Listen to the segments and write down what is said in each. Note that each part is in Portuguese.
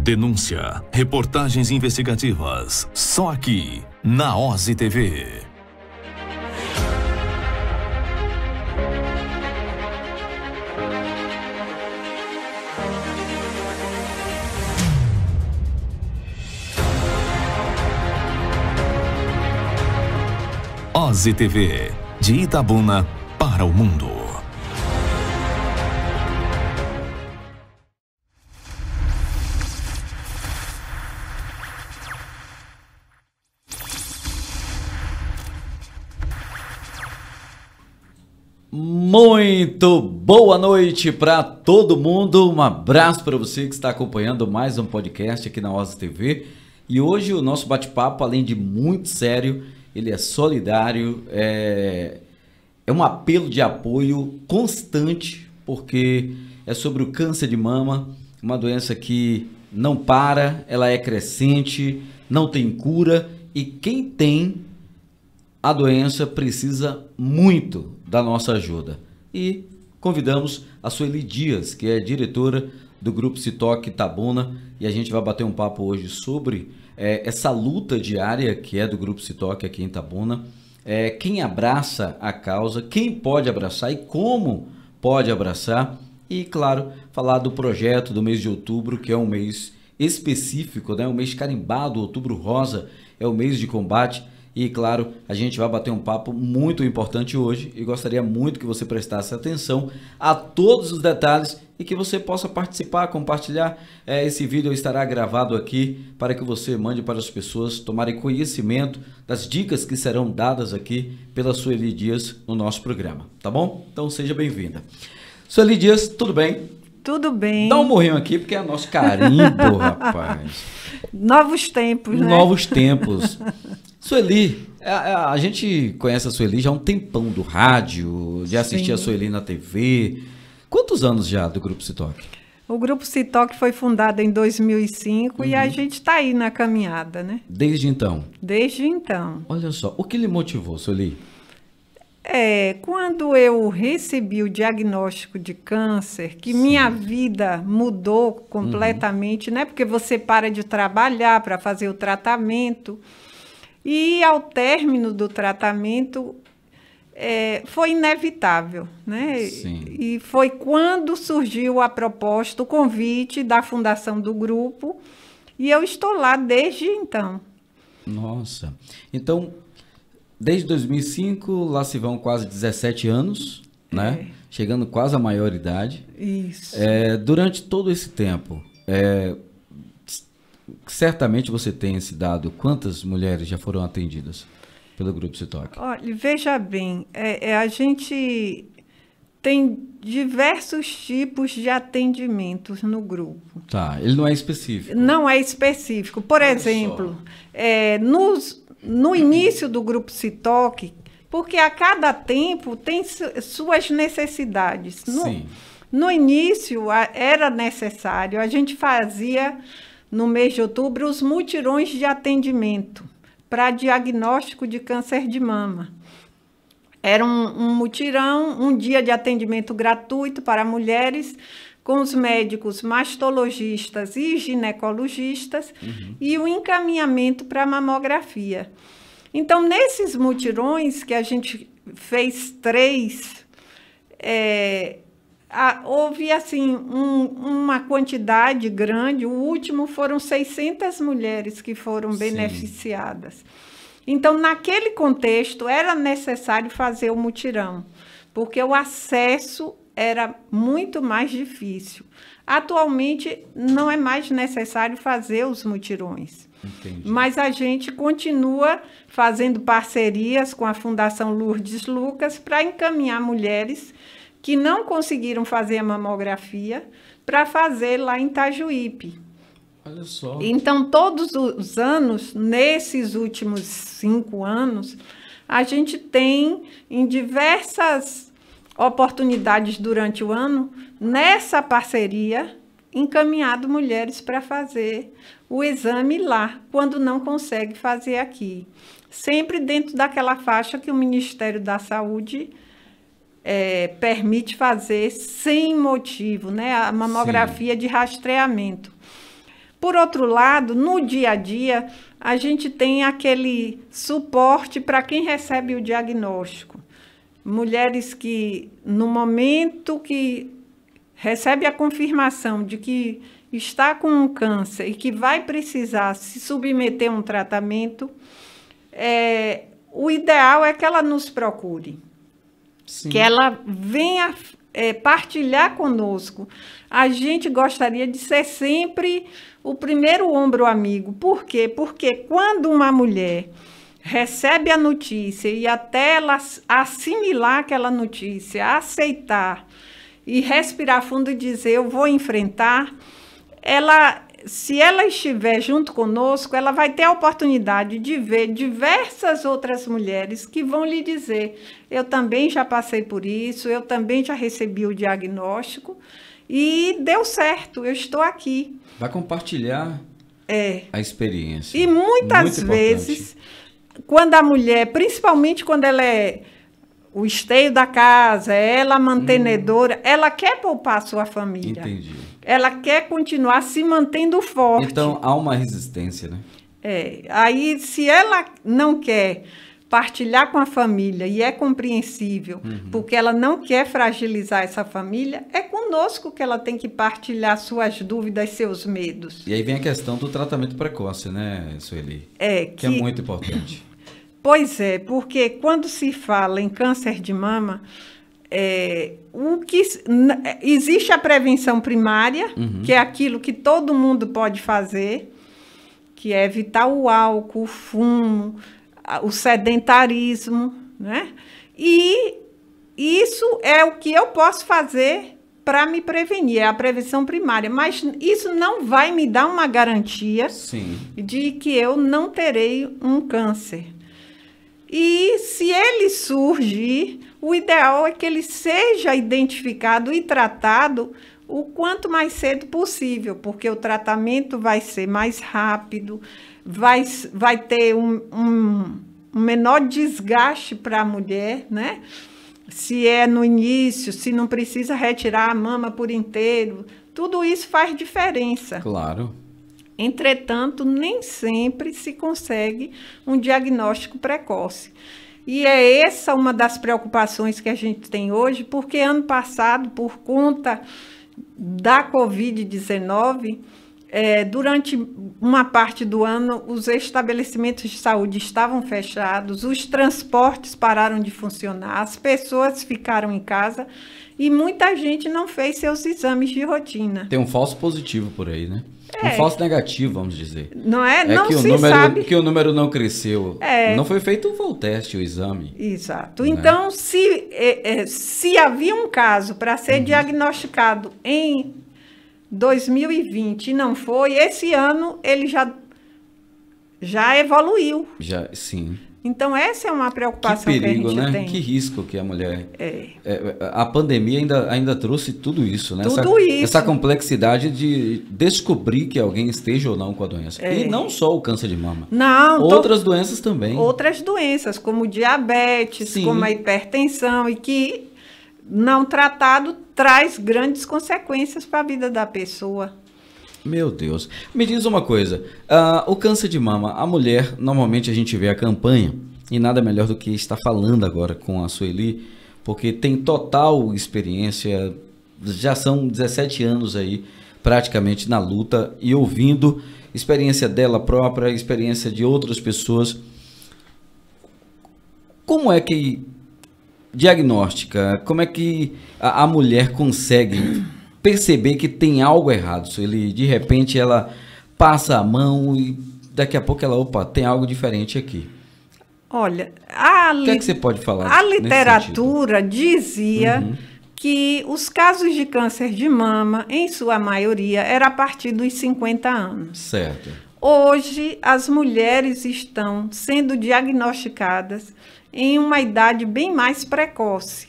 Denúncia, reportagens investigativas, só aqui, na OSI TV. OSI TV, de Itabuna para o mundo. Muito boa noite para todo mundo, um abraço para você que está acompanhando mais um podcast aqui na OSI TV. E hoje o nosso bate-papo, além de muito sério, ele é solidário, é um apelo de apoio constante, porque é sobre o câncer de mama, uma doença que não para, ela é crescente, não tem cura, e quem tem a doença precisa muito da nossa ajuda. E convidamos a Sueli Dias, que é diretora do Grupo Citoque Itabuna, e a gente vai bater um papo hoje sobre essa luta diária que é do Grupo Citoque aqui em Itabuna, quem abraça a causa, quem pode abraçar e como pode abraçar, e claro, falar do projeto do mês de outubro, que é um mês específico, né? Um mês carimbado, Outubro Rosa, é o mês de combate. E, claro, a gente vai bater um papo muito importante hoje e gostaria muito que você prestasse atenção a todos os detalhes e que você possa participar, compartilhar. Esse vídeo estará gravado aqui para que você mande para as pessoas tomarem conhecimento das dicas que serão dadas aqui pela Sueli Dias no nosso programa, tá bom? Então, seja bem-vinda. Sueli Dias, tudo bem? Tudo bem. Dá um morrinho aqui, porque é nosso carimbo, rapaz. Novos tempos, né? Novos tempos. Sueli, a gente conhece a Sueli já há um tempão do rádio, de assistir Sim. a Sueli na TV. Quantos anos já do Grupo Citoque? O Grupo Citoque foi fundado em 2005 e a gente está aí na caminhada, né? Desde então? Desde então. Olha só, o que lhe motivou, Sueli? Quando eu recebi o diagnóstico de câncer, que Sim. minha vida mudou completamente, né? Porque você para de trabalhar para fazer o tratamento. E ao término do tratamento, foi inevitável, né? Sim. E foi quando surgiu a proposta, o convite da fundação do grupo, e eu estou lá desde então. Nossa! Então, desde 2005, lá se vão quase 17 anos, né? Chegando quase à maioridade. Isso. Durante todo esse tempo, certamente você tem esse dado. Quantas mulheres já foram atendidas pelo Grupo Citoque? Olha, veja bem, a gente tem diversos tipos de atendimentos no grupo. Tá, ele não é específico. Não é específico. Por exemplo, no início do Grupo Citoque, porque a cada tempo tem suas necessidades. Sim. No início era necessário, a gente fazia no mês de outubro os mutirões de atendimento para diagnóstico de câncer de mama. Era um mutirão, um dia de atendimento gratuito para mulheres, com os médicos mastologistas e ginecologistas, e o encaminhamento para mamografia. Então, nesses mutirões, que a gente fez 3, houve assim uma quantidade grande. O último foram 600 mulheres que foram beneficiadas. Então, naquele contexto, era necessário fazer o mutirão, porque o acesso era muito mais difícil. Atualmente, não é mais necessário fazer os mutirões. Entendi. Mas a gente continua fazendo parcerias com a Fundação Lourdes Lucas para encaminhar mulheres que não conseguiram fazer a mamografia para fazer lá em Itajuípe. Olha só. Então, todos os anos, nesses últimos 5 anos, a gente tem, em diversas oportunidades durante o ano, nessa parceria, encaminhado mulheres para fazer o exame lá, quando não consegue fazer aqui. Sempre dentro daquela faixa que o Ministério da Saúde permite fazer sem motivo, né? A mamografia Sim. de rastreamento. Por outro lado, no dia a dia, a gente tem aquele suporte para quem recebe o diagnóstico. Mulheres que, no momento que recebe a confirmação de que está com um câncer e que vai precisar se submeter a um tratamento, o ideal é que ela nos procure. Sim. Que ela venha partilhar conosco. A gente gostaria de ser sempre o primeiro ombro amigo. Por quê? Porque quando uma mulher recebe a notícia e até ela assimilar aquela notícia, aceitar e respirar fundo e dizer, eu vou enfrentar, se ela estiver junto conosco, ela vai ter a oportunidade de ver diversas outras mulheres que vão lhe dizer, eu também já passei por isso, eu também já recebi o diagnóstico e deu certo, eu estou aqui. Vai compartilhar a experiência. E muitas vezes, quando a mulher, principalmente quando ela é o esteio da casa, ela a mantenedora, ela quer poupar a sua família. Entendi. Ela quer continuar se mantendo forte. Então, há uma resistência, né? Aí, se ela não quer partilhar com a família, e é compreensível, porque ela não quer fragilizar essa família, é conosco que ela tem que partilhar suas dúvidas, seus medos. E aí vem a questão do tratamento precoce, né, Sueli? Que é muito importante. Pois é, porque quando se fala em câncer de mama, existe a prevenção primária, que é aquilo que todo mundo pode fazer, que é evitar o álcool, o fumo, o sedentarismo, né? E isso é o que eu posso fazer para me prevenir, é a prevenção primária. Mas isso não vai me dar uma garantia de que eu não terei um câncer. E se ele surgir, o ideal é que ele seja identificado e tratado o quanto mais cedo possível, porque o tratamento vai ser mais rápido, vai ter um menor desgaste para a mulher, né? Se é no início, se não precisa retirar a mama por inteiro, tudo isso faz diferença. Claro. Entretanto, nem sempre se consegue um diagnóstico precoce. E é essa uma das preocupações que a gente tem hoje, porque ano passado, por conta da Covid-19, durante uma parte do ano, os estabelecimentos de saúde estavam fechados, os transportes pararam de funcionar, as pessoas ficaram em casa e muita gente não fez seus exames de rotina. Tem um falso positivo por aí, né? Um falso negativo, vamos dizer. Não é? Não que se sabe. Que o número não cresceu. Não foi feito o teste, o exame. Exato. Então, se havia um caso para ser diagnosticado em 2020 e não foi, esse ano ele já evoluiu. Sim. Então, essa é uma preocupação que perigo, a gente tem. Que risco que a mulher... a pandemia ainda trouxe tudo isso, né? Isso. Essa complexidade de descobrir que alguém esteja ou não com a doença. E não só o câncer de mama. Não. Outras doenças também. Outras doenças, como diabetes, como a hipertensão, e que, não tratado, traz grandes consequências para a vida da pessoa. Meu Deus. Me diz uma coisa, o câncer de mama, a mulher, normalmente a gente vê a campanha, e nada melhor do que estar falando agora com a Sueli, porque tem total experiência, já são 17 anos aí, praticamente na luta, e ouvindo experiência dela própria, experiência de outras pessoas. Como é que diagnostica, como é que a mulher consegue perceber que tem algo errado? De repente ela passa a mão e daqui a pouco ela, tem algo diferente aqui. Olha, o que é que você pode falar? A literatura dizia que os casos de câncer de mama, em sua maioria, era a partir dos 50 anos. Certo. Hoje, as mulheres estão sendo diagnosticadas em uma idade bem mais precoce.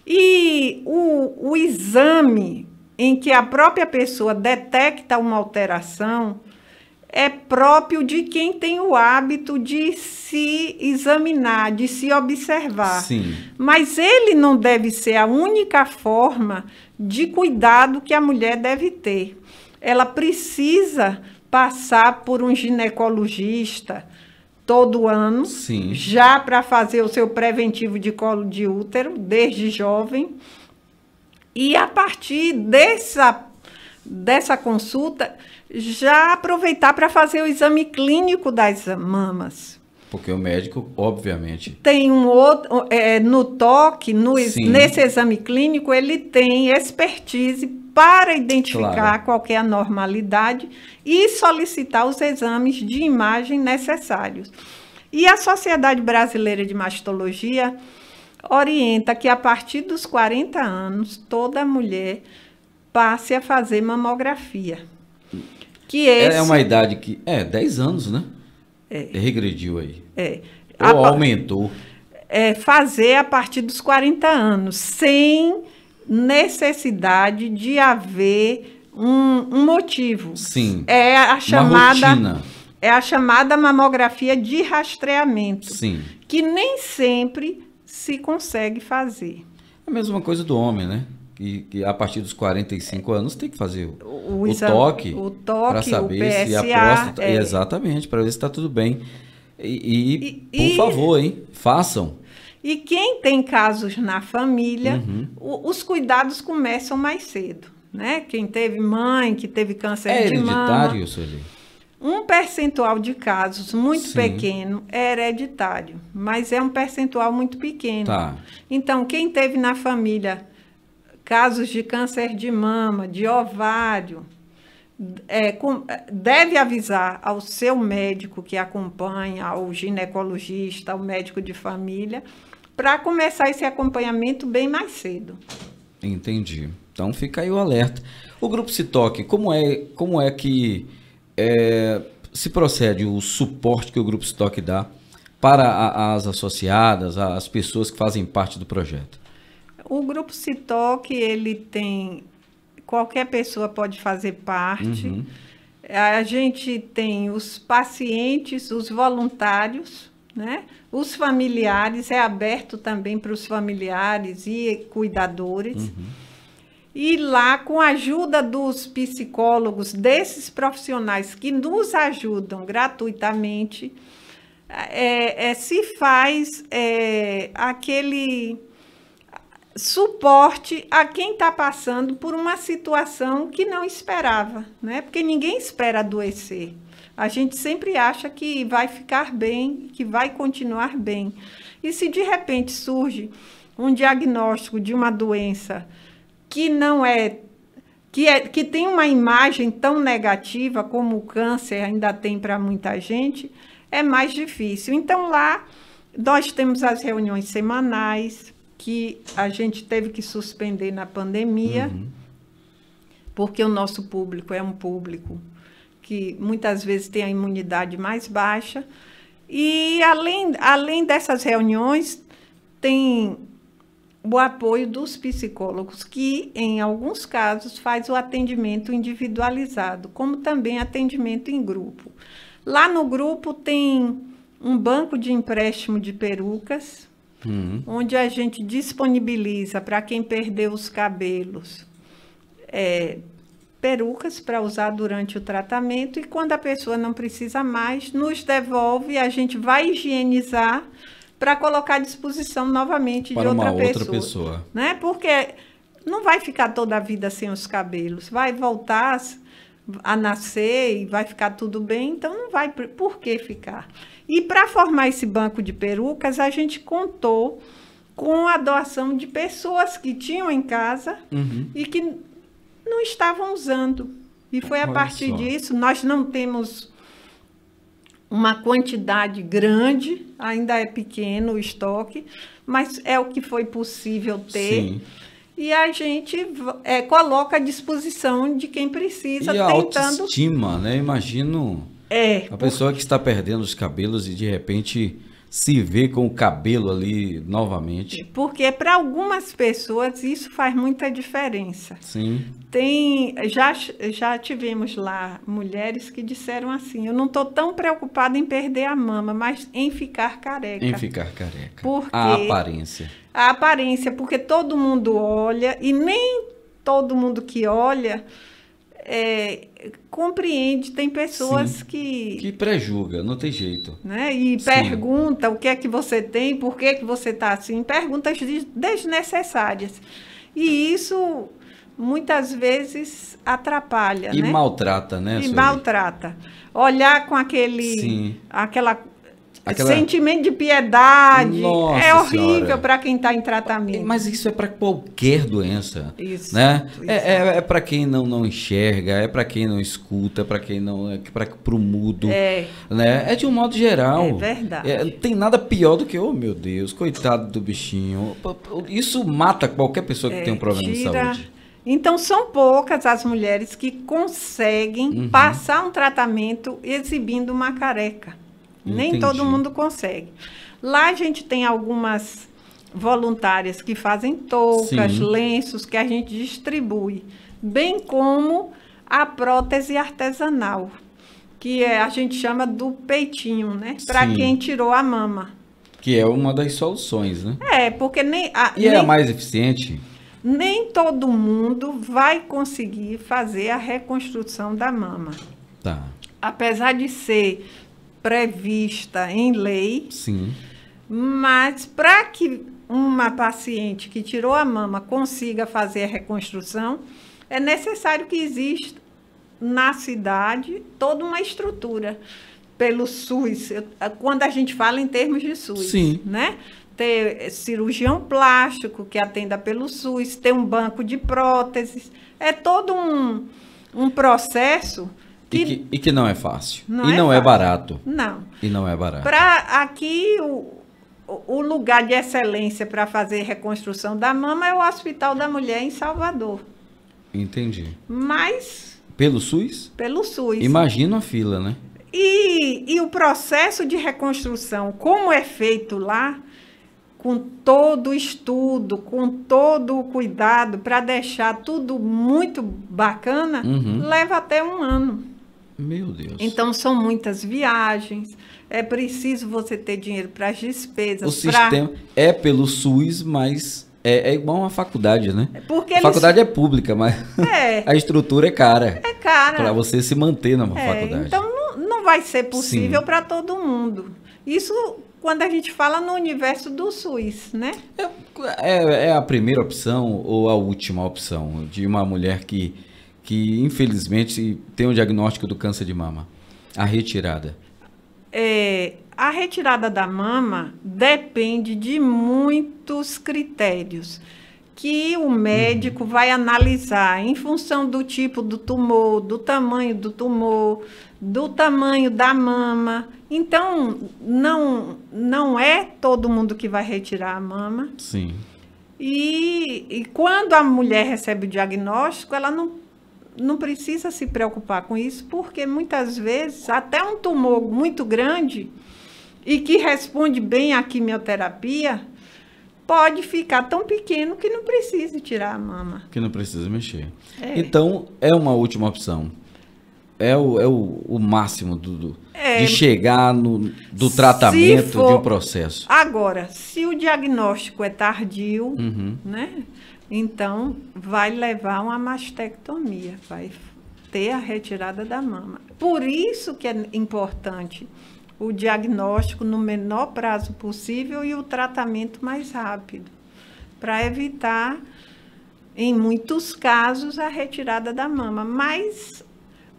E o exame em que a própria pessoa detecta uma alteração é próprio de quem tem o hábito de se examinar, de se observar. Sim. Mas ele não deve ser a única forma de cuidado que a mulher deve ter. ela precisa passar por um ginecologista todo ano, Sim. já para fazer o seu preventivo de colo de útero, desde jovem. E a partir dessa consulta, já aproveitar para fazer o exame clínico das mamas. Porque o médico, obviamente... Tem um outro, no toque, Sim. nesse exame clínico, ele tem expertise para identificar Claro. qualquer anormalidade e solicitar os exames de imagem necessários. E a Sociedade Brasileira de Mastologia orienta que a partir dos 40 anos, toda mulher passe a fazer mamografia. Que É uma idade que... 10 anos, né? Regrediu aí. Ou aumentou. Fazer a partir dos 40 anos, sem necessidade de haver um motivo. Sim. É a Uma chamada, rotina. é a chamada mamografia de rastreamento, Sim. que nem sempre se consegue fazer. A mesma coisa do homem, né? Que a partir dos 45 anos tem que fazer o exame, toque para o saber se a PSA, próstata... Exatamente, para ver se está tudo bem. Por favor, hein? Façam. E quem tem casos na família, Uhum. os cuidados começam mais cedo, né? Quem teve mãe, que teve câncer É de mama. hereditário, Sueli? Um percentual de casos muito Sim. pequeno é hereditário, mas é um percentual muito pequeno. Tá. Então, quem teve na família casos de câncer de mama, de ovário, deve avisar ao seu médico que acompanha, ao ginecologista, ao médico de família, para começar esse acompanhamento bem mais cedo. Entendi. Então fica aí o alerta. O Grupo Se Toque, como é que se procede o suporte que o Grupo Se Toque dá para as associadas, as pessoas que fazem parte do projeto? O Grupo Se Toque, ele tem... Qualquer pessoa pode fazer parte. Uhum. A gente tem os pacientes, os voluntários, né? Os familiares, é aberto também para os familiares e cuidadores. Uhum. E lá, com a ajuda dos psicólogos, desses profissionais que nos ajudam gratuitamente, se faz aquele suporte a quem está passando por uma situação que não esperava, né? Porque ninguém espera adoecer. A gente sempre acha que vai ficar bem, que vai continuar bem. E se de repente surge um diagnóstico de uma doença que não que tem uma imagem tão negativa como o câncer ainda tem para muita gente, é mais difícil. Então lá nós temos as reuniões semanais, que a gente teve que suspender na pandemia, porque o nosso público é um público que muitas vezes tem a imunidade mais baixa. E, além dessas reuniões, tem o apoio dos psicólogos, que, em alguns casos, faz o atendimento individualizado, como também atendimento em grupo. Lá no grupo tem um banco de empréstimo de perucas, onde a gente disponibiliza para quem perdeu os cabelos perucas para usar durante o tratamento, e quando a pessoa não precisa mais, nos devolve, a gente vai higienizar para colocar à disposição novamente para de outra outra pessoa. Né? Porque não vai ficar toda a vida sem os cabelos, vai voltar a nascer e vai ficar tudo bem, então não vai por que ficar. E para formar esse banco de perucas, a gente contou com a doação de pessoas que tinham em casa e que não estavam usando. E foi a partir disso, nós não temos uma quantidade grande, ainda é pequeno o estoque, mas é o que foi possível ter. Sim. E a gente coloca à disposição de quem precisa, e a autoestima, né? Imagino a pessoa que está perdendo os cabelos e de repente se vê com o cabelo ali novamente. Porque para algumas pessoas isso faz muita diferença. Sim. Já tivemos lá mulheres que disseram assim: eu não estou tão preocupada em perder a mama, mas em ficar careca. Em ficar careca. Porque a aparência. A aparência, porque todo mundo olha e nem todo mundo que olha compreende, tem pessoas que prejulga, não tem jeito. Né? E Sim. pergunta o que é que você tem, por que que você está assim, perguntas desnecessárias. E isso muitas vezes atrapalha, E né? maltrata, né? E Sueli? maltrata. Olhar com Sim. aquela Aquela- sentimento de piedade Nossa é horrível Senhora. para quem está em tratamento. Mas isso é para qualquer doença, Isso, né? isso. É para quem não enxerga, é para quem não escuta, é para quem não, para o mudo, né? É de um modo geral. É verdade. Não tem nada pior do que, oh meu Deus, coitado do bichinho. Isso mata qualquer pessoa que tem um problema de saúde. Então, são poucas as mulheres que conseguem passar um tratamento exibindo uma careca. Nem Entendi. todo mundo consegue. Lá a gente tem algumas voluntárias que fazem toucas, Sim. lenços que a gente distribui, bem como a prótese artesanal, que a gente chama do peitinho, né? Para Sim. quem tirou a mama. Que é uma das soluções, né? Porque E é a mais eficiente? nem todo mundo vai conseguir fazer a reconstrução da mama. Tá. Apesar de ser prevista em lei, Sim. mas para que uma paciente que tirou a mama consiga fazer a reconstrução, é necessário que exista na cidade toda uma estrutura pelo SUS. Quando a gente fala em termos de SUS, Sim. né? Ter cirurgião plástico que atenda pelo SUS, ter um banco de próteses, é todo um processo E que não é fácil. Não e é não é fácil. barato. Não. E não é barato. Para aqui, o lugar de excelência para fazer reconstrução da mama é o Hospital da Mulher em Salvador. Entendi. Mas Pelo SUS? pelo SUS. Imagina a fila, né? E o processo de reconstrução, como é feito lá, com todo o estudo, com todo o cuidado, para deixar tudo muito bacana, leva até 1 ano. Meu Deus. Então, são muitas viagens, é preciso você ter dinheiro para as despesas. O sistema é pelo SUS, mas é igual uma faculdade, né? Porque A faculdade é pública, mas É, a estrutura é cara. é cara. Para você se manter numa faculdade. Então, não vai ser possível Sim. para todo mundo. Isso quando a gente fala no universo do SUS, né? É a primeira opção ou a última opção de uma mulher que infelizmente tem um diagnóstico do câncer de mama? A retirada. A retirada da mama depende de muitos critérios que o médico vai analisar em função do tipo do tumor, do tamanho do tumor, do tamanho da mama. Então, não é todo mundo que vai retirar a mama. Sim. E quando a mulher recebe o diagnóstico, ela não precisa se preocupar com isso, porque muitas vezes até um tumor muito grande e que responde bem à quimioterapia pode ficar tão pequeno que não precise tirar a mama. Que não precisa mexer. Então, é uma última opção. É o máximo de chegar do tratamento de um processo. Agora, se o diagnóstico é tardio, né? Então, vai levar uma mastectomia, vai ter a retirada da mama. Por isso que é importante o diagnóstico no menor prazo possível e o tratamento mais rápido, para evitar, em muitos casos, a retirada da mama. Mas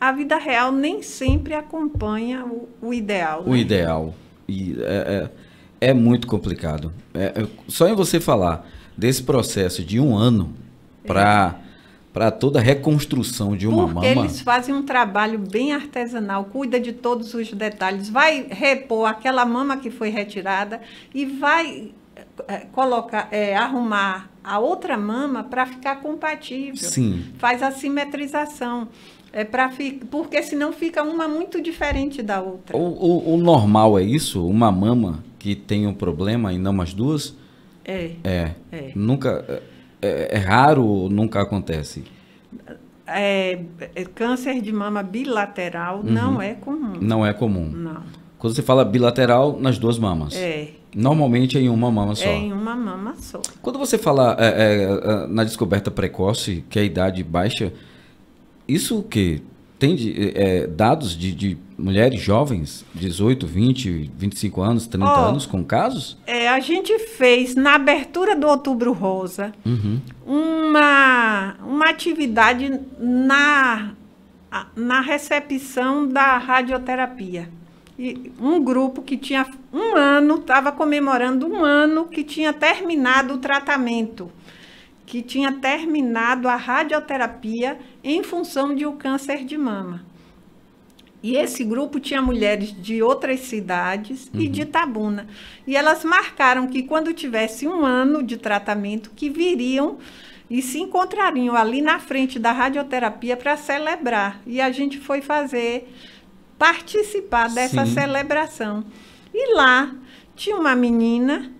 a vida real nem sempre acompanha o ideal. O né? ideal. E é muito complicado. Só em você falar desse processo de 1 ano para toda a reconstrução de uma Porque mama. eles fazem um trabalho bem artesanal, cuida de todos os detalhes, vai repor aquela mama que foi retirada e vai arrumar a outra mama para ficar compatível. Sim. Faz a simetrização. Porque senão fica uma muito diferente da outra. O normal é isso? Uma mama que tem um problema e não as duas? Nunca. É raro ou nunca acontece? Câncer de mama bilateral não é comum. Não é comum. Não. Quando você fala bilateral, nas 2 mamas. Normalmente é em uma mama só. É em uma mama só. Quando você fala na descoberta precoce, que é a idade baixa, isso o quê? Tem dados de mulheres jovens, 18, 20, 25 anos, 30 anos, com casos? A gente fez, na abertura do Outubro Rosa, uma atividade na recepção da radioterapia. E um grupo que tinha um ano, estava comemorando um ano que tinha terminado o tratamento, que tinha terminado a radioterapia em função de um câncer de mama. E esse grupo tinha mulheres de outras cidades e de Itabuna. E elas marcaram que quando tivesse um ano de tratamento, que viriam e se encontrariam ali na frente da radioterapia para celebrar. E a gente foi participar dessa celebração. E lá tinha uma menina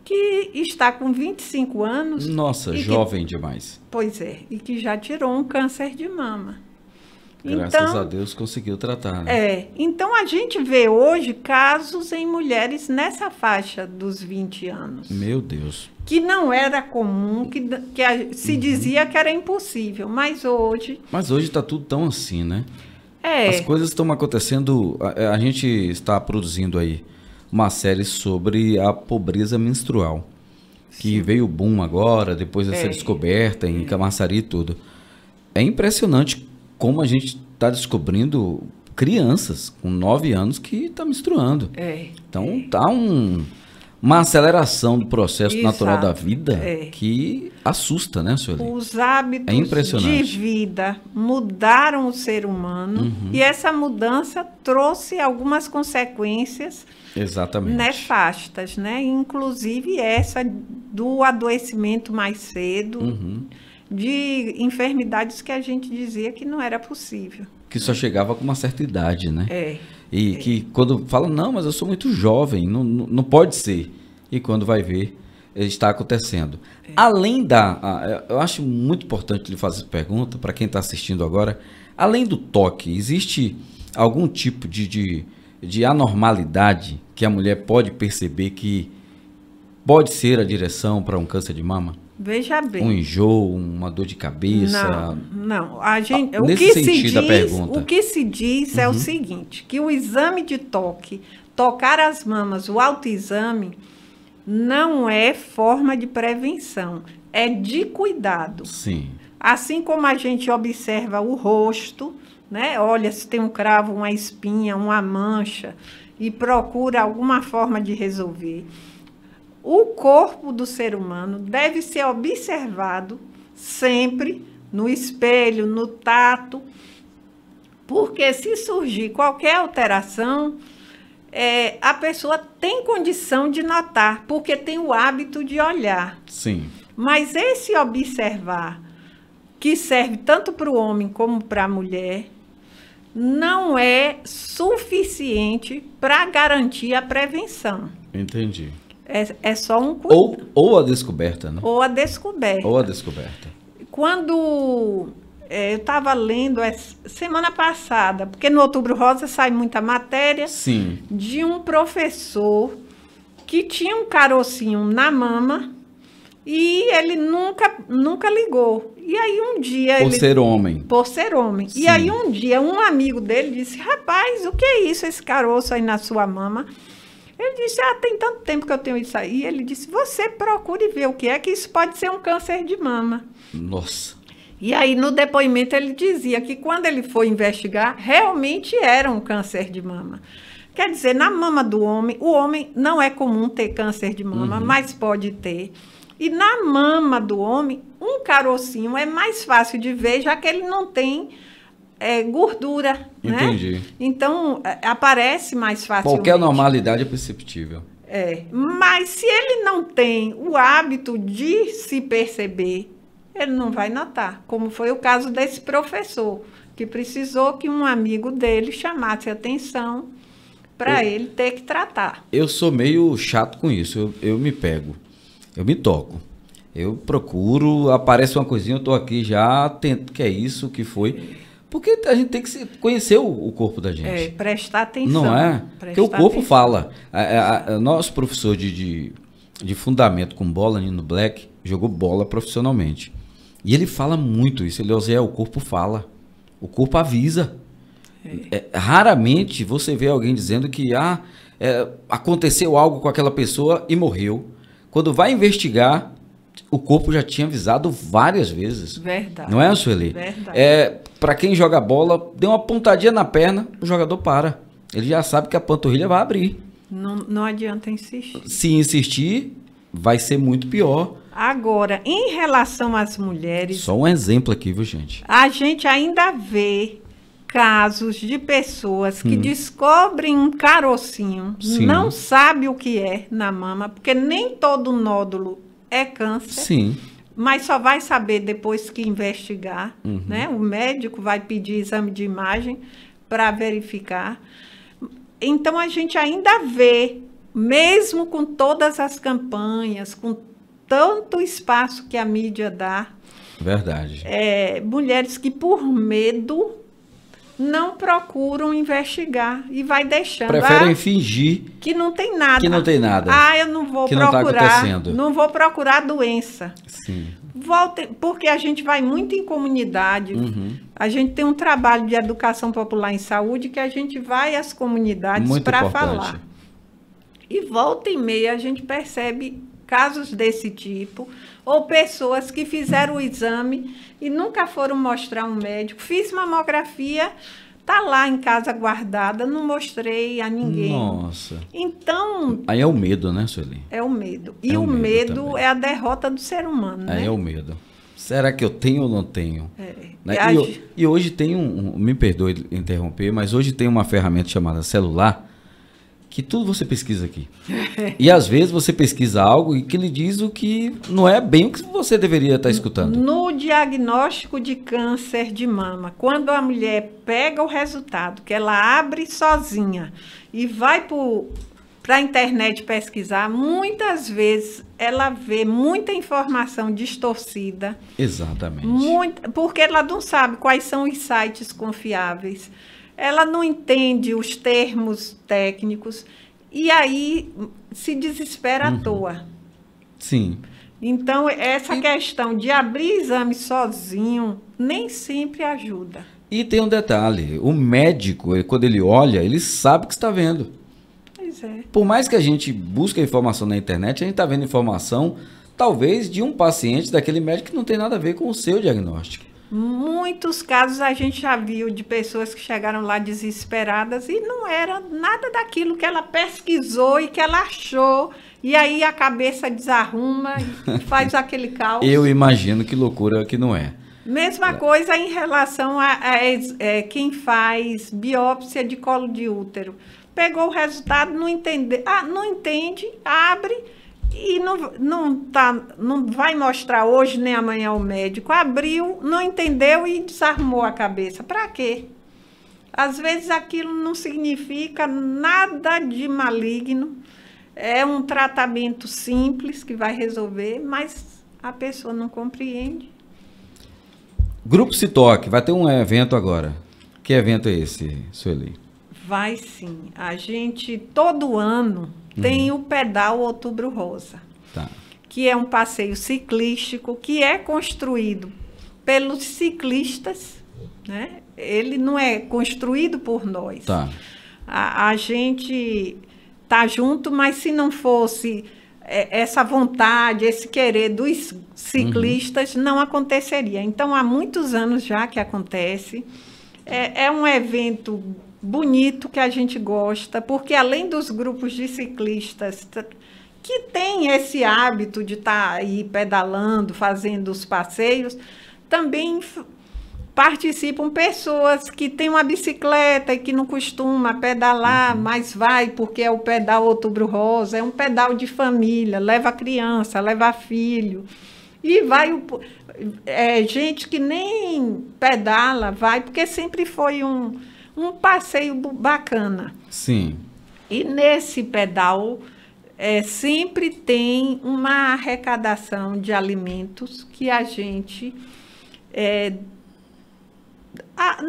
que está com 25 anos. Nossa, jovem demais. Pois é, e que já tirou um câncer de mama. Graças a Deus conseguiu tratar, né? Então a gente vê hoje casos em mulheres nessa faixa dos 20 anos. Meu Deus. Que não era comum, que se dizia que era impossível, mas hoje... Mas hoje está tudo tão assim, né? As coisas estão acontecendo, a gente está produzindo aí uma série sobre a pobreza menstrual, que veio o boom agora, depois dessa descoberta em Camaçari e tudo. É impressionante como a gente está descobrindo crianças com 9 anos que estão menstruando. Então, tá uma aceleração do processo natural da vida que assusta, né, Sueli? Os hábitos de vida mudaram o ser humano e essa mudança trouxe algumas consequências nefastas, né? Inclusive essa do adoecimento mais cedo, de enfermidades que a gente dizia que não era possível. Que só chegava com uma certa idade, né? Que quando fala, não, mas eu sou muito jovem, não pode ser. E quando vai ver, está acontecendo. Além eu acho muito importante lhe fazer essa pergunta, para quem está assistindo agora, além do toque, existe algum tipo de anormalidade que a mulher pode perceber que pode ser a direção para um câncer de mama? Veja bem. Um enjoo, uma dor de cabeça? Não. A gente, nesse sentido, a pergunta. O que se diz é o seguinte, que o exame de toque, tocar as mamas, o autoexame, não é forma de prevenção, é de cuidado. Sim. Assim como a gente observa o rosto, né? Olha se tem um cravo, uma espinha, uma mancha, e procura alguma forma de resolver. O corpo do ser humano deve ser observado sempre no espelho, no tato, porque se surgir qualquer alteração, a pessoa tem condição de notar, porque tem o hábito de olhar. Sim. Mas esse observar, que serve tanto para o homem como para a mulher, não é suficiente para garantir a prevenção. Entendi. É só um cuidado. Ou a descoberta, né? Ou a descoberta. Ou a descoberta. Quando eu estava lendo semana passada, porque no Outubro Rosa sai muita matéria, de um professor que tinha um carocinho na mama e ele nunca ligou. E aí um dia... Por ser homem. Por ser homem. Sim. E aí um dia um amigo dele disse, rapaz, o que é isso, esse caroço aí na sua mama? Ele disse, tem tanto tempo que eu tenho isso aí. Ele disse, você procure ver o que é, que isso pode ser um câncer de mama. Nossa. E aí, no depoimento, ele dizia que quando ele foi investigar, realmente era um câncer de mama. Quer dizer, na mama do homem, o homem não é comum ter câncer de mama, mas pode ter. E na mama do homem, um carocinho é mais fácil de ver, já que ele não tem gordura. Entendi. Né? Então, aparece mais facilmente. Qualquer normalidade é perceptível. Mas se ele não tem o hábito de se perceber, ele não vai notar, como foi o caso desse professor, que precisou que um amigo dele chamasse atenção para ele ter que tratar. Eu sou meio chato com isso, eu me pego, eu me toco, eu procuro, aparece uma coisinha, eu estou aqui já, tento, que é isso, que foi... Porque a gente tem que conhecer o corpo da gente. Prestar atenção. Não é? Porque o corpo fala. Nosso professor de fundamento com bola, Nino Black, jogou bola profissionalmente. E ele fala muito isso. Ele, o corpo fala. O corpo avisa. Raramente você vê alguém dizendo que aconteceu algo com aquela pessoa e morreu. Quando vai investigar, o corpo já tinha avisado várias vezes. Verdade. Não é, Sueli? Verdade. Para quem joga bola, deu uma pontadinha na perna, o jogador para. Ele já sabe que a panturrilha vai abrir. Não adianta insistir. Se insistir, vai ser muito pior. Agora, em relação às mulheres... Só um exemplo aqui, viu, gente? A gente ainda vê casos de pessoas que descobrem um carocinho, Sim. não sabe o que é na mama, porque nem todo nódulo é câncer, Sim. mas só vai saber depois que investigar, né? O médico vai pedir exame de imagem para verificar. Então, a gente ainda vê, mesmo com todas as campanhas, com tanto espaço que a mídia dá, Verdade. mulheres que, por medo, não procuram investigar e vai deixando. Preferem fingir que não tem nada. que não tem nada. Eu não vou Que não tá procurar. acontecendo. Não vou procurar doença. Sim. Porque a gente vai muito em comunidade. A gente tem um trabalho de educação popular em saúde que a gente vai às comunidades Muito para importante. falar. E volta e meia a gente percebe casos desse tipo, ou pessoas que fizeram o exame e nunca foram mostrar um médico. Fiz mamografia, tá lá em casa guardada, não mostrei a ninguém. Nossa. Então, Aí é o medo, né, Sueli? é o medo. E É o o medo medo também. é a derrota do ser humano, né? Aí é o medo. Será que eu tenho ou não tenho? Né? E E hoje tem me perdoe interromper, mas hoje tem uma ferramenta chamada celular que tudo você pesquisa aqui. E às vezes você pesquisa algo e que lhe diz o que não é bem o que você deveria estar escutando. No diagnóstico de câncer de mama, quando a mulher pega o resultado, que ela abre sozinha e vai para a internet pesquisar, muitas vezes ela vê muita informação distorcida. Exatamente. Porque ela não sabe quais são os sites confiáveis. Ela não entende os termos técnicos e aí se desespera à toa. Sim. Então, essa questão de abrir exame sozinho nem sempre ajuda. E tem um detalhe, o médico, quando ele olha, ele sabe o que está vendo. Pois é. Por mais que a gente busque a informação na internet, a gente está vendo informação, talvez, de um paciente daquele médico que não tem nada a ver com o seu diagnóstico. Muitos casos a gente já viu de pessoas que chegaram lá desesperadas e não era nada daquilo que ela pesquisou e que ela achou. E aí a cabeça desarruma e faz aquele caos. Eu imagino que loucura que não é. Mesma coisa em relação a quem faz biópsia de colo de útero. Pegou o resultado, não entende, não entende, abre e não vai mostrar hoje nem amanhã ao médico. Abriu, não entendeu e desarmou a cabeça. Para quê? Às vezes aquilo não significa nada de maligno. É um tratamento simples que vai resolver, mas a pessoa não compreende. Grupo Se Toque, vai ter um evento agora. Que evento é esse, Sueli? Vai sim. A gente, todo ano, tem o Pedal Outubro Rosa, Tá. que é um passeio ciclístico que é construído pelos ciclistas, né? Ele não é construído por nós. Tá. A gente tá junto, mas se não fosse essa vontade, esse querer dos ciclistas, não aconteceria. Então, há muitos anos já que acontece. É um evento bonito que a gente gosta, porque além dos grupos de ciclistas que têm esse hábito de estar aí pedalando, fazendo os passeios, também participam pessoas que têm uma bicicleta e que não costuma pedalar, mas vai porque é o Pedal Outubro Rosa, é um pedal de família, leva criança, leva filho. E vai gente que nem pedala, vai, porque sempre foi um passeio bacana. Sim. E nesse pedal sempre tem uma arrecadação de alimentos que a gente,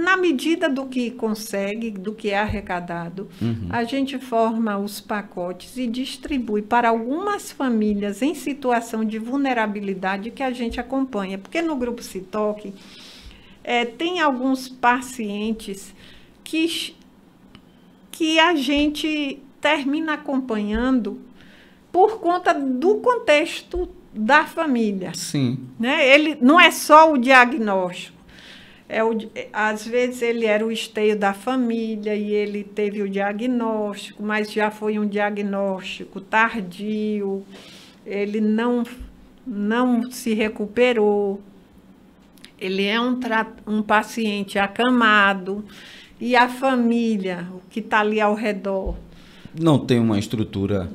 na medida do que consegue, do que é arrecadado, a gente forma os pacotes e distribui para algumas famílias em situação de vulnerabilidade que a gente acompanha. Porque no Grupo Se Toque, Tem alguns pacientes que a gente termina acompanhando por conta do contexto da família. Sim. Né? Ele não é só o diagnóstico. Às vezes ele era o esteio da família e ele teve o diagnóstico, mas já foi um diagnóstico tardio, ele não se recuperou, ele é um paciente acamado e a família, o que está ali ao redor, não tem uma estrutura,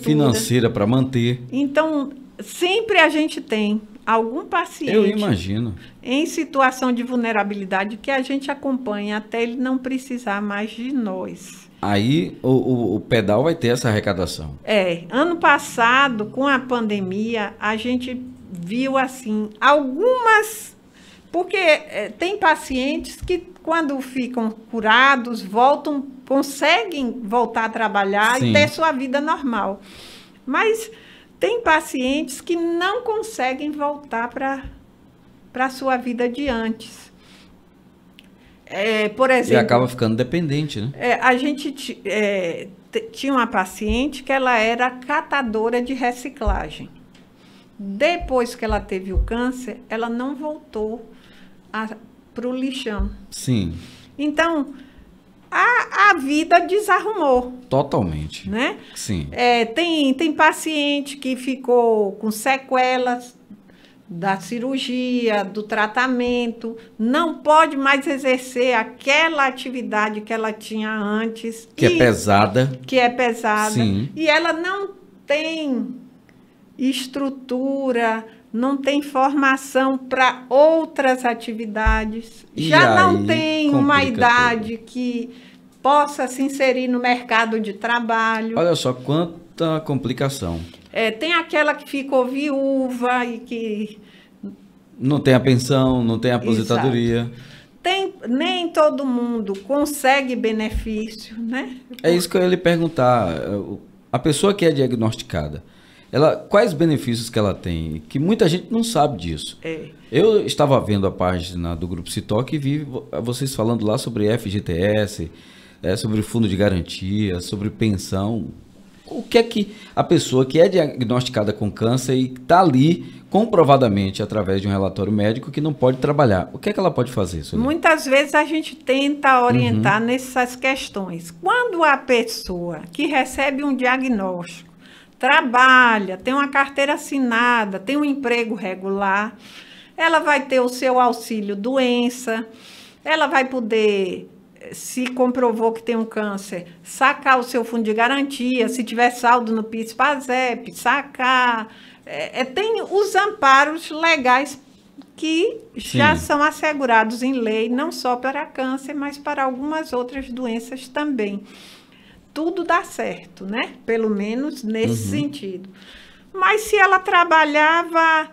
financeira para manter. Então, sempre a gente tem algum paciente, eu imagino, em situação de vulnerabilidade que a gente acompanha até ele não precisar mais de nós. Aí o pedal vai ter essa arrecadação. Ano passado, com a pandemia, a gente viu assim algumas, porque tem pacientes que quando ficam curados, conseguem voltar a trabalhar Sim. e ter sua vida normal. Mas tem pacientes que não conseguem voltar para a sua vida de antes. Por exemplo... E acaba ficando dependente, né? A gente tinha uma paciente que ela era catadora de reciclagem. Depois que ela teve o câncer, ela não voltou para o lixão. Sim. Então, a vida desarrumou. Totalmente. Né? Sim. Tem paciente que ficou com sequelas da cirurgia, do tratamento, não pode mais exercer aquela atividade que ela tinha antes. Que é pesada. Que é pesada. Sim. E ela não tem estrutura, não tem formação para outras atividades. E já aí, não tem uma idade tudo. Que possa se inserir no mercado de trabalho. Olha só quanta complicação. Tem aquela que ficou viúva e que... Não tem a pensão, não tem a aposentadoria. Nem todo mundo consegue benefício, né? É isso que eu ia lhe perguntar. A pessoa que é diagnosticada, quais benefícios que ela tem? Que muita gente não sabe disso. Eu estava vendo a página do Grupo Citoc e vi vocês falando lá sobre FGTS, sobre fundo de garantia, sobre pensão. O que é que a pessoa que é diagnosticada com câncer e está ali comprovadamente através de um relatório médico que não pode trabalhar, o que é que ela pode fazer? Muitas vezes a gente tenta orientar nessas questões. Quando a pessoa que recebe um diagnóstico trabalha, tem uma carteira assinada, tem um emprego regular, ela vai ter o seu auxílio doença, ela vai poder, se comprovou que tem um câncer, sacar o seu fundo de garantia, se tiver saldo no PIS/PASEP, sacar. Tem os amparos legais que já são assegurados em lei, não só para câncer, mas para algumas outras doenças também. Tudo dá certo, né? Pelo menos nesse sentido. Mas se ela trabalhava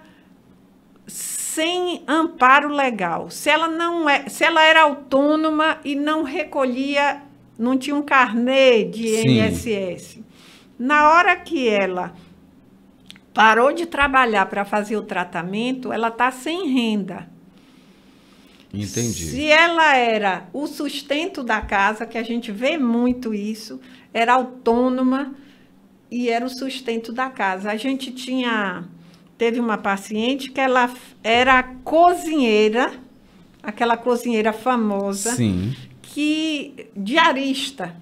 sem amparo legal, se ela era autônoma e não recolhia, não tinha um carnê de INSS, na hora que ela parou de trabalhar para fazer o tratamento, ela está sem renda. Entendi. Se ela era o sustento da casa, que a gente vê muito isso, era autônoma e era o sustento da casa. A gente teve uma paciente que ela era cozinheira, aquela cozinheira famosa, diarista.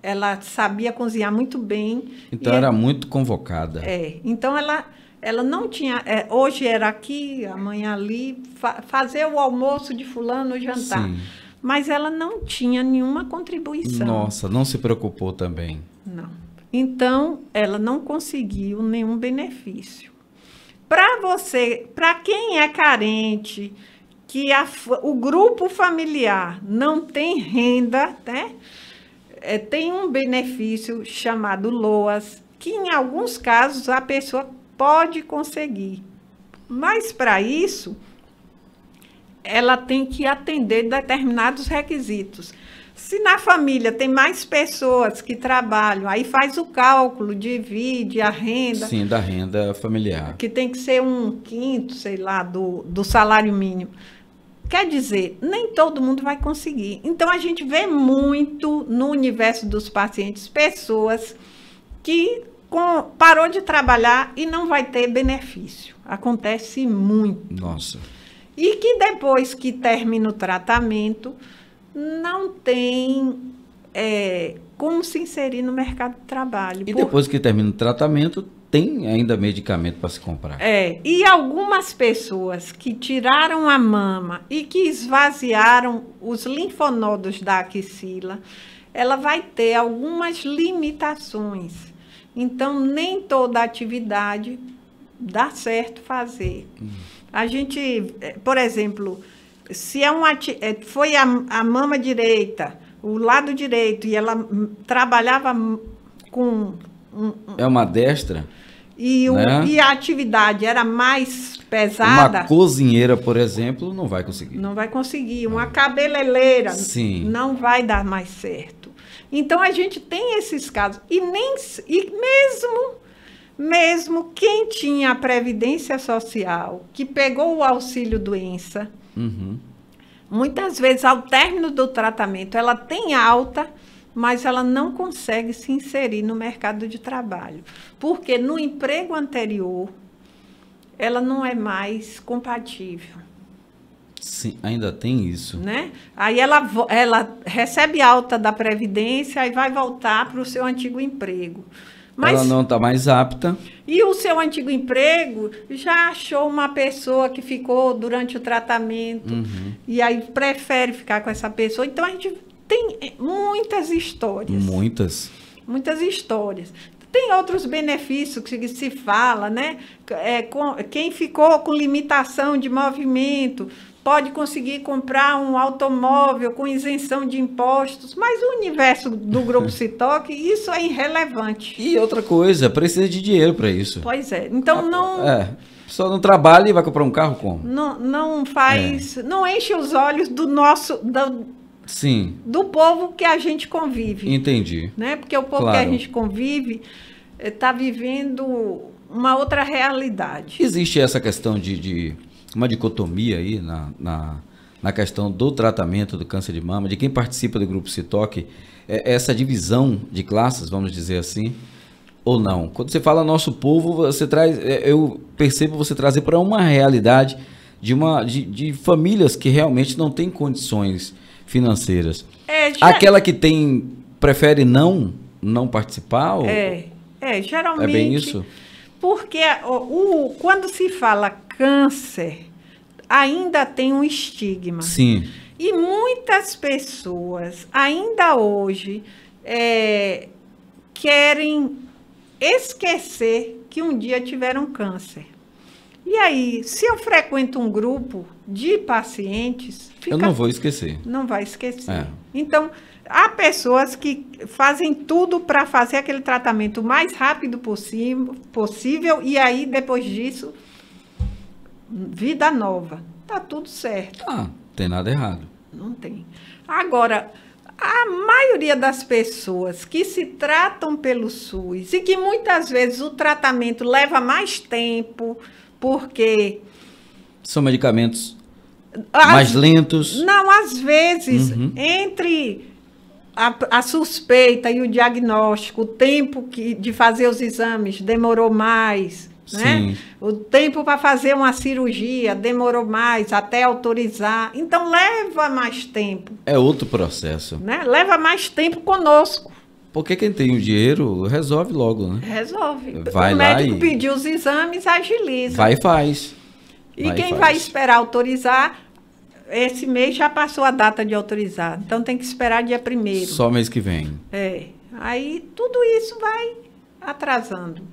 Ela sabia cozinhar muito bem. Então era muito convocada. Então ela não tinha... hoje era aqui, amanhã ali, fazer o almoço de fulano, o jantar. Sim. Mas ela não tinha nenhuma contribuição. Nossa, não se preocupou também. Não. Então, ela não conseguiu nenhum benefício. Para quem é carente, que o grupo familiar não tem renda, né? Tem um benefício chamado LOAS, que em alguns casos a pessoa pode conseguir. Mas para isso, ela tem que atender determinados requisitos. Se na família tem mais pessoas que trabalham, aí faz o cálculo, divide a renda. Sim, da renda familiar. Que tem que ser 1/5, sei lá, do salário mínimo. Quer dizer, nem todo mundo vai conseguir. Então, a gente vê muito no universo dos pacientes pessoas que parou de trabalhar e não vai ter benefício. Acontece muito. Nossa. E que depois que termina o tratamento, não tem como se inserir no mercado de trabalho. E depois que termina o tratamento, tem ainda medicamento para se comprar. E algumas pessoas que tiraram a mama e que esvaziaram os linfonodos da axila, ela vai ter algumas limitações. Então, nem toda atividade dá certo fazer. A gente, por exemplo, se foi a mama direita, o lado direito, e ela trabalhava com... É uma destra? E a atividade era mais pesada. Uma cozinheira, por exemplo, não vai conseguir. Não vai conseguir. Uma cabeleireira, sim, não vai dar mais certo. Então, a gente tem esses casos. E mesmo quem tinha a Previdência Social, que pegou o auxílio-doença, muitas vezes, ao término do tratamento, ela tem alta, mas ela não consegue se inserir no mercado de trabalho. Porque no emprego anterior, ela não é mais compatível. Sim, ainda tem isso. Né? Aí ela recebe alta da Previdência e vai voltar para o seu antigo emprego. Mas, ela não está mais apta. E o seu antigo emprego já achou uma pessoa que ficou durante o tratamento e aí prefere ficar com essa pessoa. Então, a gente tem muitas histórias. Muitas histórias. Tem outros benefícios que se fala, né? Quem ficou com limitação de movimento pode conseguir comprar um automóvel com isenção de impostos, mas o universo do Grupo Citoc, isso é irrelevante. E outra coisa, precisa de dinheiro para isso. Pois é. Então, só não trabalha e vai comprar um carro como? Não faz... Não enche os olhos Sim. Do povo que a gente convive. Entendi. Né? Porque o povo que a gente convive está vivendo uma outra realidade. Existe essa questão de uma dicotomia aí na questão do tratamento do câncer de mama, de quem participa do Grupo Citoc, essa divisão de classes, vamos dizer assim, ou não? Quando você fala nosso povo, você traz, eu percebo você trazer para uma realidade de famílias que realmente não têm condições financeiras. Aquela que prefere não participar? Geralmente. É bem isso? Porque quando se fala câncer, ainda tem um estigma. Sim. E muitas pessoas, ainda hoje, querem esquecer que um dia tiveram câncer. E aí, se eu frequento um grupo de pacientes... eu não vou esquecer. Não vai esquecer. Então, há pessoas que fazem tudo para fazer aquele tratamento o mais rápido possível e aí, depois disso, vida nova. Tá tudo certo. Não tem nada errado. Não tem. Agora, a maioria das pessoas que se tratam pelo SUS e que muitas vezes o tratamento leva mais tempo, porque... são medicamentos mais lentos. Não, às vezes, entre a suspeita e o diagnóstico, o tempo de fazer os exames demorou mais, né? O tempo para fazer uma cirurgia demorou mais, até autorizar. Então, leva mais tempo. É outro processo. Né? Leva mais tempo conosco. Porque quem tem o dinheiro resolve logo, né? Resolve. Vai o lá médico pediu os exames, agiliza. Vai e faz. E quem vai esperar autorizar, esse mês já passou a data de autorizar. Então tem que esperar dia 1º. Só mês que vem. Aí tudo isso vai atrasando.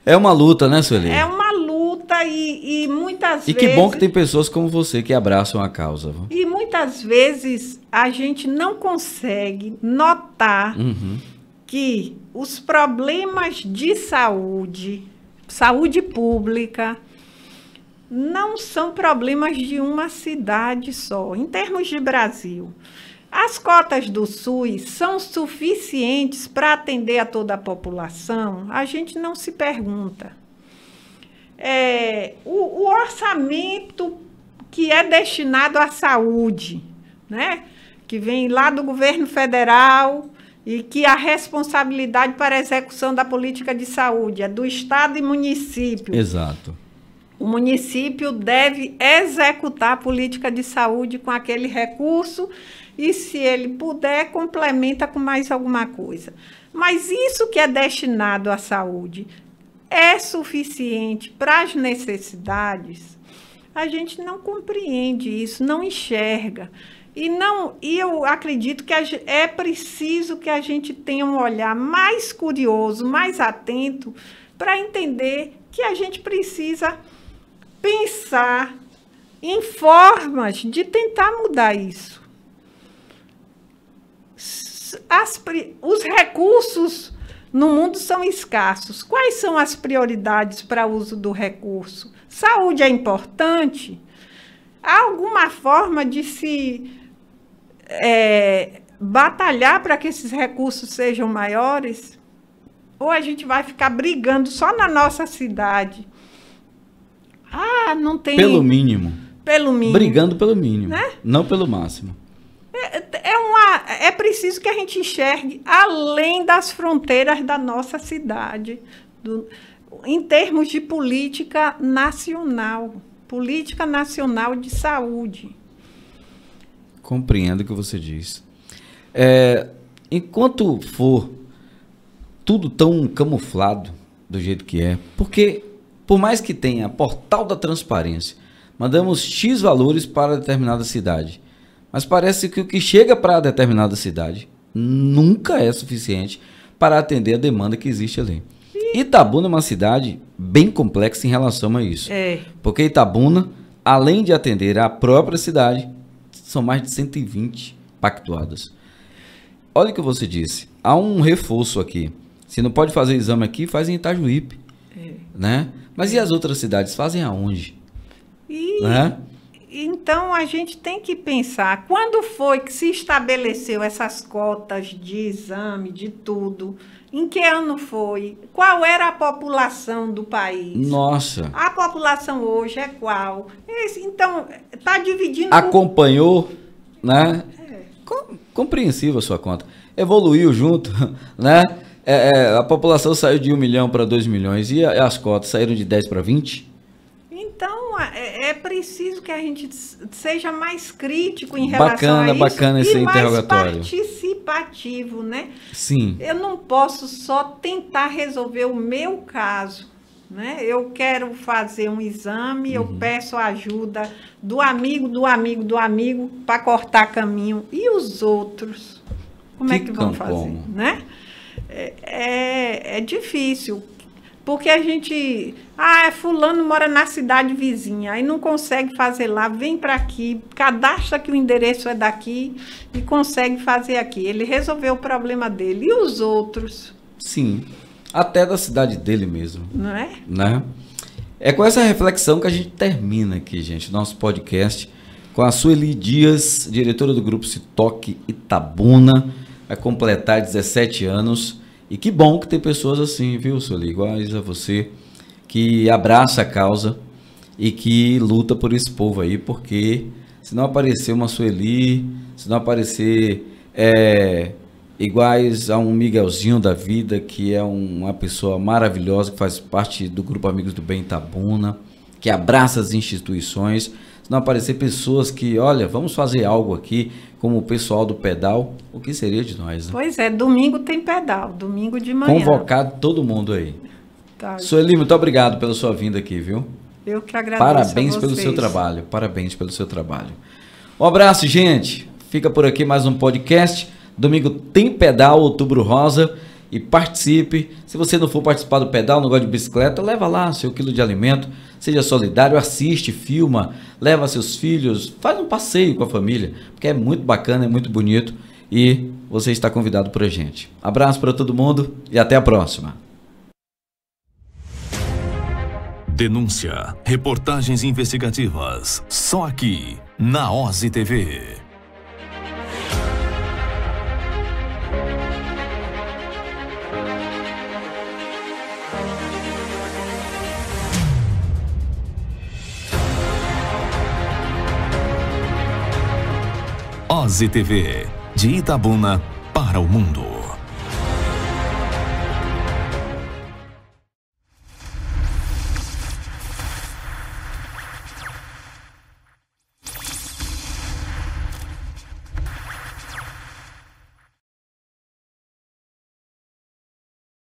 É uma luta, né, Sueli? É uma luta e muitas vezes... E que bom que tem pessoas como você que abraçam a causa. E muitas vezes a gente não consegue notar que os problemas de saúde pública, não são problemas de uma cidade só. Em termos de Brasil, as cotas do SUS são suficientes para atender a toda a população? A gente não se pergunta. O orçamento que é destinado à saúde, né? Que vem lá do governo federal e que a responsabilidade para a execução da política de saúde é do Estado e município. Exato. O município deve executar a política de saúde com aquele recurso e, se ele puder, complementa com mais alguma coisa. Mas isso que é destinado à saúde é suficiente para as necessidades? A gente não compreende isso, não enxerga. E eu acredito que é preciso que a gente tenha um olhar mais curioso, mais atento, para entender que a gente precisa pensar em formas de tentar mudar isso. Os recursos no mundo são escassos. Quais são as prioridades para o uso do recurso? Saúde é importante? Há alguma forma de se batalhar para que esses recursos sejam maiores? Ou a gente vai ficar brigando só na nossa cidade? Ah, não tem... Pelo mínimo. Pelo mínimo. Brigando pelo mínimo, né? Não pelo máximo. É preciso que a gente enxergue além das fronteiras da nossa cidade, em termos de política nacional de saúde. Compreendo o que você diz. Enquanto for tudo tão camuflado do jeito que é, porque por mais que tenha portal da transparência, mandamos X valores para determinada cidade, mas parece que o que chega para determinada cidade nunca é suficiente para atender a demanda que existe ali. Itabuna é uma cidade bem complexa em relação a isso. Porque Itabuna, além de atender a própria cidade, são mais de 120 pactuadas. Olha o que você disse. Há um reforço aqui. Se não pode fazer exame aqui, faz em Itajuípe. Né? Mas e as outras cidades? Fazem aonde? Né? Então, a gente tem que pensar, quando foi que se estabeleceu essas cotas de exame, de tudo? Em que ano foi? Qual era a população do país? Nossa! A população hoje é qual? Então, está dividindo... Acompanhou, né? Compreensível a sua conta. Evoluiu junto, né? A população saiu de 1 milhão para 2 milhões e as cotas saíram de 10 para 20? Então, é preciso que a gente seja mais crítico em relação a isso. Bacana esse interrogatório. Mais participativo, né? Sim. Eu não posso só tentar resolver o meu caso, né? Eu quero fazer um exame, eu peço ajuda do amigo para cortar caminho. E os outros? Como é que vão fazer, né? É difícil. Porque a gente... fulano mora na cidade vizinha, aí não consegue fazer lá, vem para aqui, cadastra que o endereço é daqui e consegue fazer aqui. Ele resolveu o problema dele. E os outros? Sim, até da cidade dele mesmo. Não é? Né? É com essa reflexão que a gente termina aqui, gente, nosso podcast, com a Sueli Dias, diretora do grupo Citoque Itabuna, vai completar 17 anos. E que bom que tem pessoas assim, viu, Sueli, iguais a você, que abraça a causa e que luta por esse povo aí, porque se não aparecer uma Sueli, se não aparecer iguais a um Miguelzinho da vida, que é uma pessoa maravilhosa, que faz parte do Grupo Amigos do Bem Itabuna, que abraça as instituições, se não aparecer pessoas que, olha, vamos fazer algo aqui, como o pessoal do pedal, o que seria de nós, né? Pois é, domingo tem pedal, domingo de manhã. Convocado todo mundo aí. Tá. Sueli, muito obrigado pela sua vinda aqui, viu? Eu que agradeço. Parabéns pelo seu trabalho, parabéns pelo seu trabalho. Um abraço, gente. Fica por aqui mais um podcast. Domingo tem pedal, Outubro Rosa, e participe. Se você não for participar do pedal, não gosta de bicicleta, leva lá seu quilo de alimento, seja solidário, assiste, filma, leva seus filhos, faz um passeio com a família, porque é muito bacana, é muito bonito e você está convidado por a gente. Abraço para todo mundo e até a próxima. Denúncia, reportagens investigativas, só aqui na OSI TV. Oze TV, de Itabuna para o mundo.